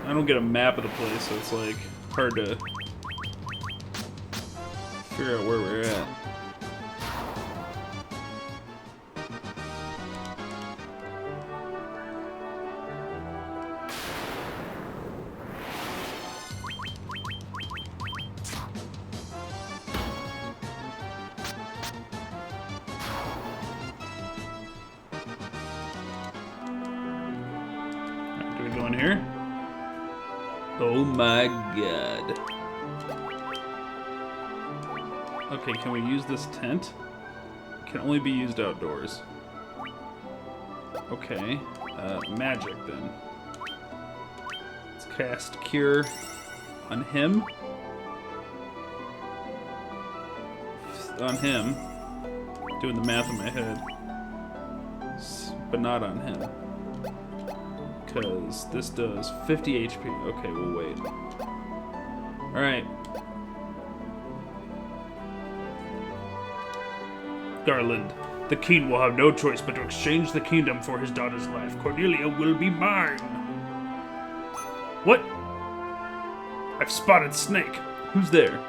I don't get a map of the place, so it's like hard to figure out where we're at. Alright, do we go in here? Oh my god. Okay, can we use this tent? Can only be used outdoors. Okay, magic then. Let's cast Cure on him. On him. Doing the math in my head. But not on him. Because this does 50 HP. Okay, we'll wait. Alright. Garland, the king will have no choice but to exchange the kingdom for his daughter's life. Cornelia will be mine. What? I've spotted Snake. Who's there?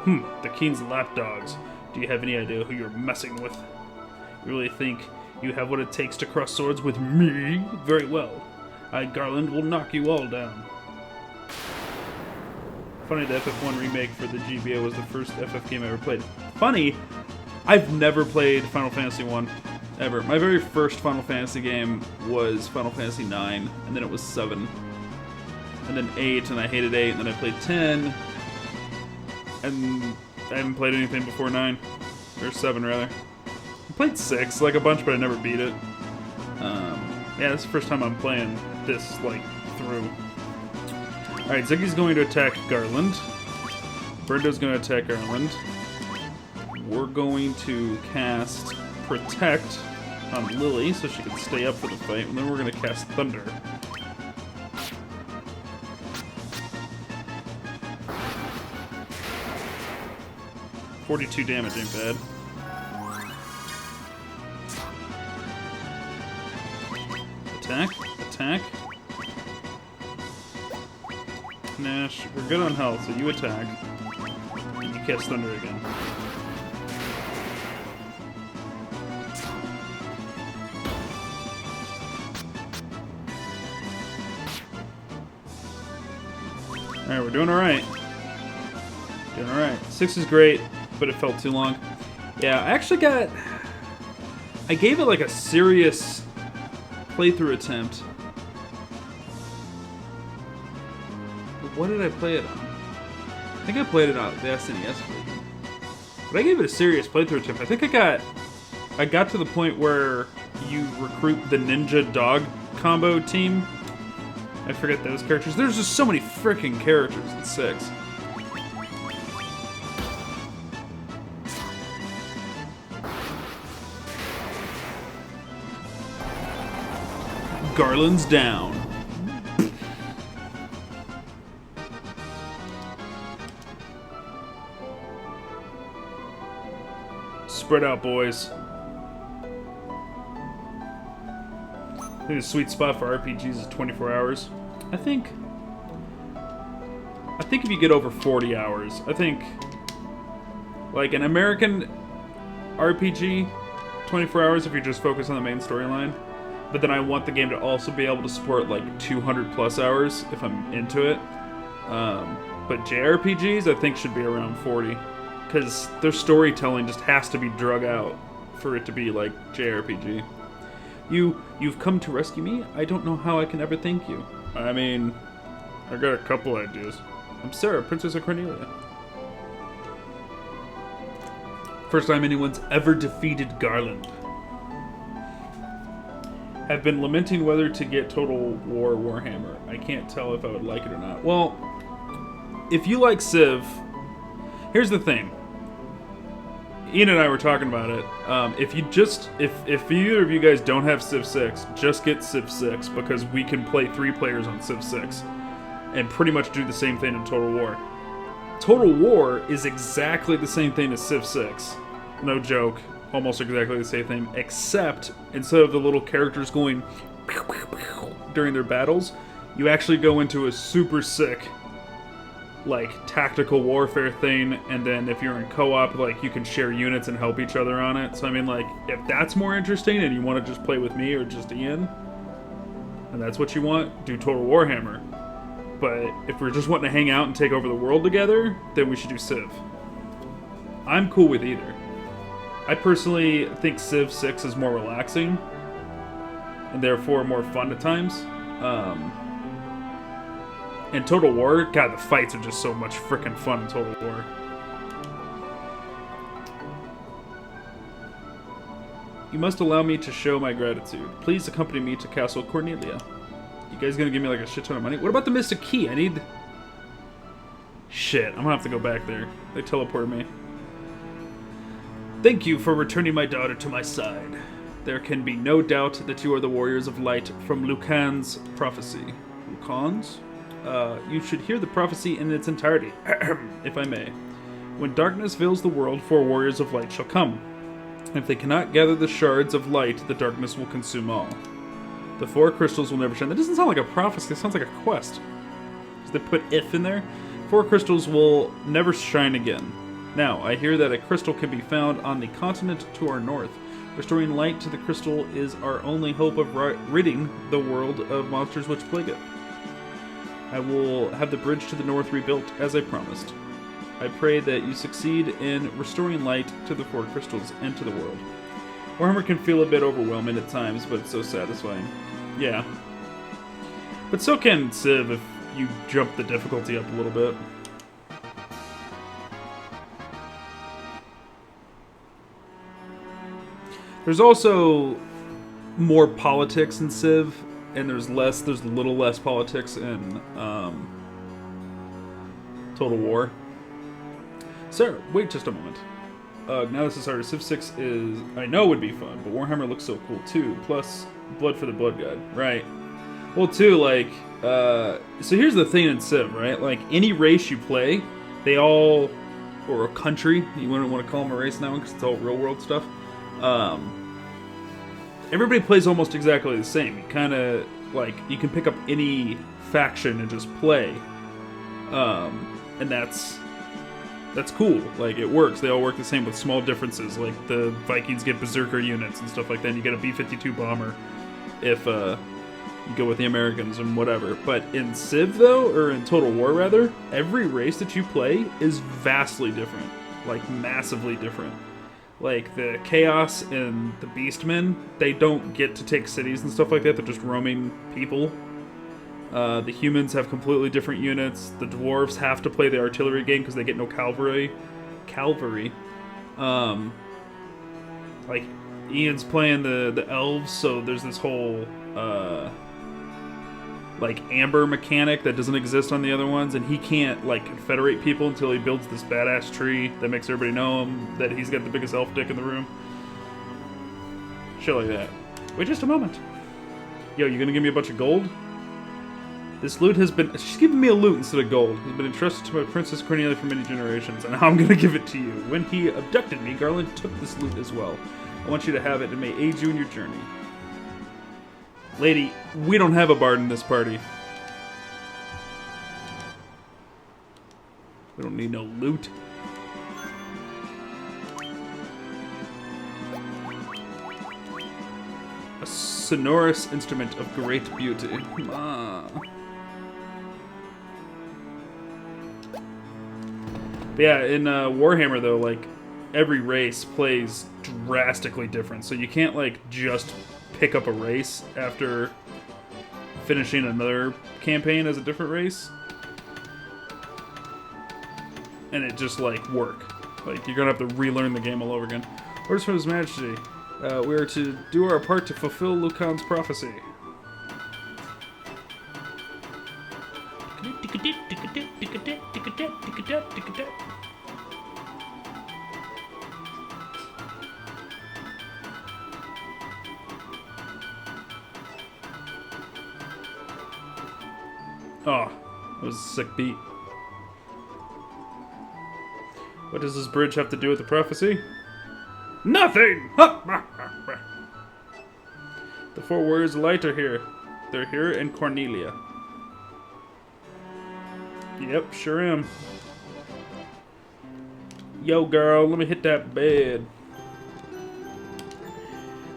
The king's lapdogs. Do you have any idea who you're messing with? You really think you have what it takes to cross swords with me? Very well. I, Garland, will knock you all down. Funny, the FF1 remake for the GBA was the first FF game I ever played. Funny, I've never played Final Fantasy 1, ever. My very first Final Fantasy game was Final Fantasy 9, and then it was 7. And then 8, and I hated 8, and then I played 10. And I haven't played anything before 9. Or 7, rather. I played 6, like a bunch, but I never beat it. Yeah, this is the first time I'm playing this, like, through. Alright, Ziggy's going to attack Garland. Birdo's going to attack Garland. We're going to cast Protect on Lily so she can stay up for the fight, and then we're going to cast Thunder. $42 damage ain't bad. Attack, attack. Nash, we're good on health, so you attack. And you catch Thunder again. Alright, we're doing alright. Doing alright. 6 is great, but it felt too long. Yeah, I actually got... I gave it like a serious playthrough attempt. What did I play it on? I think I played it on the SNES version. But I gave it a serious playthrough attempt. I think I got to the point where you recruit the ninja dog combo team. I forget those characters. There's just so many freaking characters in 6. Garland's down. Spread out, boys. I think the sweet spot for RPGs is 24 hours. I think if you get over 40 hours, I think like an American RPG, 24 hours if you're just focused on the main storyline. But then I want the game to also be able to support like 200 plus hours if I'm into it. But JRPGs I think should be around 40. Because their storytelling just has to be drug out for it to be like JRPG. You've come to rescue me? I don't know how I can ever thank you. I mean, I got a couple ideas. I'm Sarah, Princess of Cornelia. First time anyone's ever defeated Garland. Have been lamenting whether to get Total War Warhammer. I can't tell if I would like it or not. Well, if you like Civ, here's the thing. Ian and I were talking about it. If either of you guys don't have Civ 6, just get Civ 6 because we can play 3 players on Civ 6 and pretty much do the same thing in Total War. Total War is exactly the same thing as Civ 6. No joke. Almost exactly the same thing, except instead of the little characters going pew, pew, pew, during their battles, You actually go into a super sick, like, tactical warfare thing, and then if you're in co-op, like, you can share units and help each other on it. So, I mean, like, if that's more interesting and you want to just play with me or just Ian, and that's what you want, do Total Warhammer. But if we're just wanting to hang out and take over the world together, then we should do Civ. I'm cool with either. I personally think Civ 6 is more relaxing, and therefore more fun at times. In Total War, God, the fights are just so much freaking fun in Total War. You must allow me to show my gratitude. Please accompany me to Castle Cornelia. You guys gonna give me like a shit ton of money? What about the Mystic Key? I need... Shit, I'm gonna have to go back there. They teleported me. Thank you for returning my daughter to my side. There can be no doubt that you are the warriors of light from Lucan's prophecy. Lucan's? You should hear the prophecy in its entirety, if I may. When darkness fills the world, 4 warriors of light shall come. If they cannot gather the shards of light, the darkness will consume all. The 4 crystals will never shine. That doesn't sound like a prophecy, it sounds like a quest. Did they put if in there? 4 crystals will never shine again. Now, I hear that a crystal can be found on the continent to our north. Restoring light to the crystal is our only hope of ridding the world of monsters which plague it. I will have the bridge to the north rebuilt, as I promised. I pray that you succeed in restoring light to the 4 crystals and to the world. Warhammer can feel a bit overwhelming at times, but it's so satisfying. Yeah. But so can Civ if you jump the difficulty up a little bit. There's also more politics in Civ, and there's a little less politics in Total War. Sir, wait just a moment. Now this is harder. Civ 6 is, I know would be fun, but Warhammer looks so cool too. Plus, Blood for the Blood God. Right. Well, too, like, so here's the thing in Civ, right? Like, any race you play, they all, or a country, you wouldn't want to call them a race now because it's all real world stuff. Everybody plays almost exactly the same. You kind of, like, you can pick up any faction and just play. And that's cool. Like, it works. They all work the same with small differences. Like, the Vikings get Berserker units and stuff like that. And you get a B-52 bomber if you go with the Americans and whatever. But in Civ, though, or in Total War, rather, every race that you play is vastly different. Like, massively different. Like, the Chaos and the Beastmen, they don't get to take cities and stuff like that. They're just roaming people. The humans have completely different units. The dwarves have to play the artillery game because they get no cavalry. Like, Ian's playing the elves, so there's this whole, like, amber mechanic that doesn't exist on the other ones, and he can't, like, confederate people until he builds this badass tree that makes everybody know him, that he's got the biggest elf dick in the room. Shit like that. Wait just a moment. Yo, you gonna give me a bunch of gold? This loot has been... She's giving me a loot instead of gold. It has been entrusted to my Princess Cornelia for many generations, and now I'm gonna give it to you. When he abducted me, Garland took this loot as well. I want you to have it and may aid you in your journey. Lady, we don't have a bard in this party. We don't need no loot. A sonorous instrument of great beauty. Ah. But yeah, in Warhammer though, like, every race plays drastically different. So you can't, like, just pick up a race after finishing another campaign as a different race. And it just, like, work. Like, you're gonna have to relearn the game all over again. Orders from His Majesty. We are to do our part to fulfill Lucan's prophecy. Oh, that was a sick beat. What does this bridge have to do with the prophecy? Nothing! The 4 warriors of light are here. They're here in Cornelia. Yep, sure am. Yo, girl, let me hit that bed.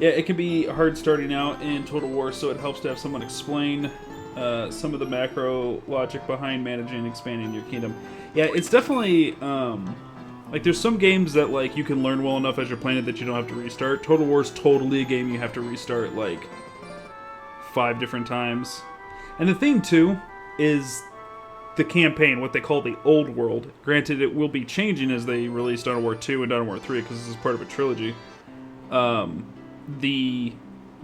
Yeah, it can be hard starting out in Total War, so it helps to have someone explain some of the macro logic behind managing and expanding your kingdom. Yeah, it's definitely like there's some games that like you can learn well enough as you're playing it that you don't have to restart. Total War is totally a game you have to restart like 5 different times. And the thing too is the campaign, what they call the old world. Granted, it will be changing as they release Dawn of War 2 and Dawn of War 3 because this is part of a trilogy.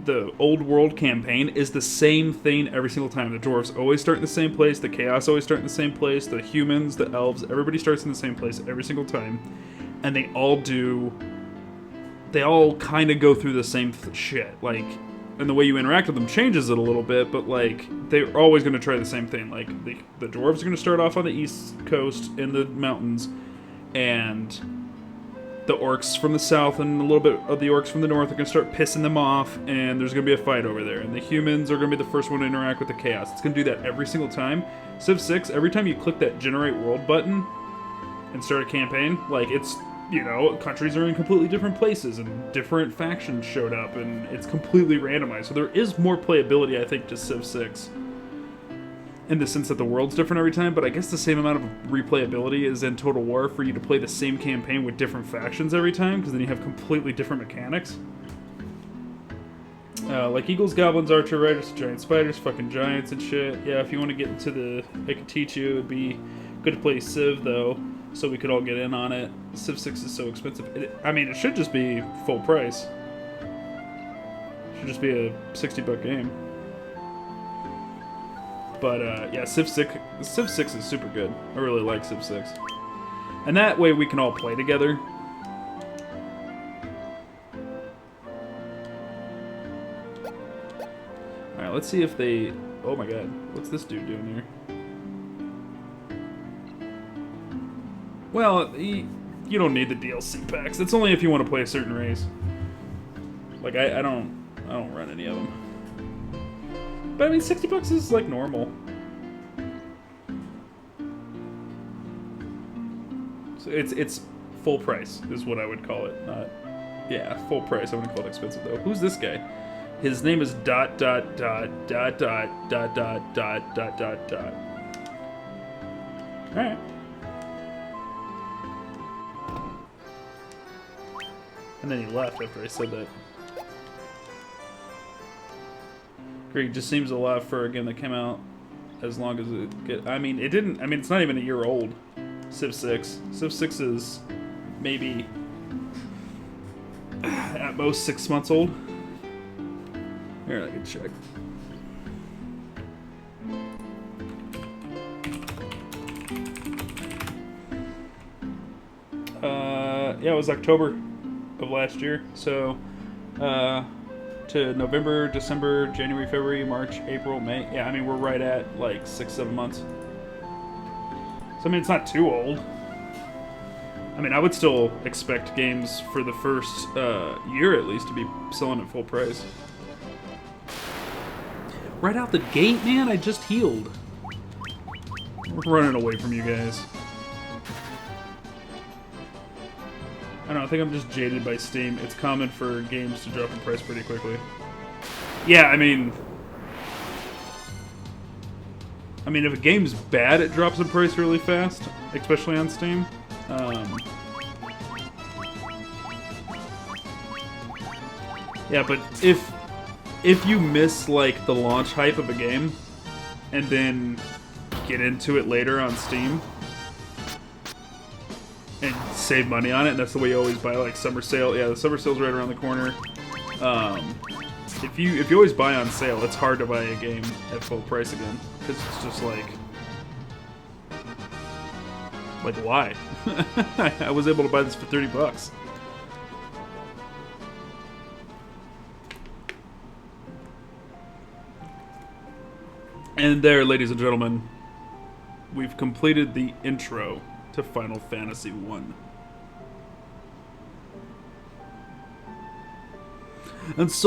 The old world campaign is the same thing every single time. The dwarves always start in the same place, the chaos always start in the same place, the humans, the elves, everybody starts in the same place every single time. And they all kind of go through the same shit. Like, and the way you interact with them changes it a little bit, but like, they're always going to try the same thing. Like, the dwarves are going to start off on the east coast in the mountains, and the orcs from the south and a little bit of the orcs from the north are going to start pissing them off, and there's going to be a fight over there. And the humans are going to be the first one to interact with the chaos. It's going to do that every single time. Civ 6, every time you click that generate world button and start a campaign, like, it's, you know, countries are in completely different places and different factions showed up, and it's completely randomized. So there is more playability, I think, to Civ 6. In the sense that the world's different every time, but I guess the same amount of replayability is in Total War for you to play the same campaign with different factions every time, because then you have completely different mechanics. Like Eagles, Goblins, Archer, Riders, Giant Spiders, fucking Giants and shit. Yeah, if you want to get into the... I could teach you, it'd be good to play Civ, though, so we could all get in on it. Civ 6 is so expensive. It should just be full price. It should just be a $60 game. But, yeah, Civ 6 is super good. I really like Civ 6. And that way we can all play together. Alright, let's see if they... Oh my god, what's this dude doing here? Well, you don't need the DLC packs. It's only if you want to play a certain race. Like, I don't run any of them. But I mean, $60 is like normal. So it's full price is what I would call it. Not, yeah, full price. I wouldn't call it expensive though. Who's this guy? His name is ... All right. And then he left after I said that. Greg just seems a lot for a game that came out as long as it get. I mean, it didn't. I mean, it's not even a year old. Civ 6. Civ 6 is maybe at most 6 months old. Here, I can check. Yeah, it was October of last year. So, to November, December, January, February, March, April, May. Yeah, I mean, we're right at like 6-7 months. So, I mean, it's not too old. I mean, I would still expect games for the first year at least to be selling at full price. Right out the gate, man, I just healed. We're running away from you guys. I don't know, I think I'm just jaded by Steam. It's common for games to drop in price pretty quickly. Yeah, I mean, if a game's bad, it drops in price really fast, especially on Steam. Yeah, but if you miss, like, the launch hype of a game, and then get into it later on Steam, and save money on it, and that's the way you always buy, like, summer sale. Yeah, the summer sale's right around the corner. If you always buy on sale, it's hard to buy a game at full price again, because it's just like why? I was able to buy this for $30. And there, ladies and gentlemen, we've completed the intro to Final Fantasy 1. And so